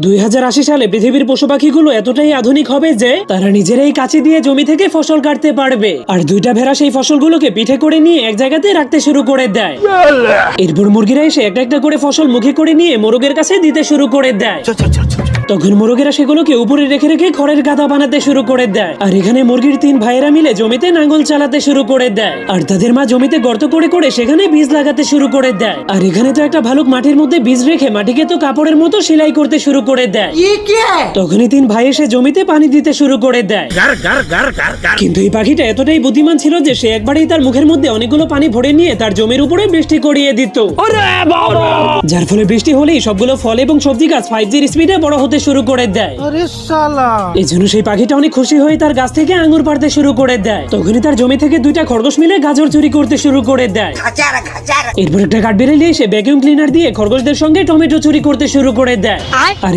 2080 সালে পৃথিবীর পশু পাখিগুলো এতটাই আধুনিক হবে যে তারা নিজেরাই কাঁচি দিয়ে জমি থেকে ফসল কাটতে পারবে। আর দুইটা ভেড়া সেই ফসলগুলোকে পিঠে করে নিয়ে এক জায়গাতে রাখতে শুরু করে দেয়। এরপর মুরগিরা এসে একটা একটা করে ফসল মুখে করে নিয়ে মোরগের কাছে দিতে শুরু করে দেয়। তখন মোরগেরা সেগুলোকে উপরে রেখে রেখে খড়ের গাদা বানাতে শুরু করে দেয়। আর এখানে মুরগির 3 ভাইয়েরা মিলে জমিতে নাঙ্গল চালাতে শুরু করে দেয়। আর তাদের মা জমিতে গর্ত করে করে সেখানে বীজ লাগাতে শুরু করে দেয়। আর এখানে তো একটা ভালুক মাটির মধ্যে বীজ রেখে মাটিকে তো কাপড়ের মতো সেলাই করতে শুরু করে দেয়। তখনই 3 ভাই এসে জমিতে পানি দিতে শুরু করে দেয়। কিন্তু এই পাখিটা এতটাই বুদ্ধিমান ছিল যে সে একবারেই তার মুখের মধ্যে অনেকগুলো পানি ভরে নিয়ে তার জমির উপরে বৃষ্টি করিয়ে দিত। যার ফলে বৃষ্টি হলেই সবগুলো ফল এবং সবজি গাছ 5G স্পিডে বড় হতে শুরু করে দেয়। এই জন্য সেই পাখিটা অনেক খুশি হয়ে তার গাছ থেকে আঙ্গুর পাড়তে শুরু করে দেয়। তখনই তার জমি থেকে 2টা খরগোশ মিলে গাজর চুরি করতে শুরু করে দেয়। এরপর একটা কাঠবিড়ালি এসে ভ্যাকুয়াম ক্লিনার দিয়ে খরগোশদের সঙ্গে টমেটো চুরি করতে শুরু করে দেয়। আর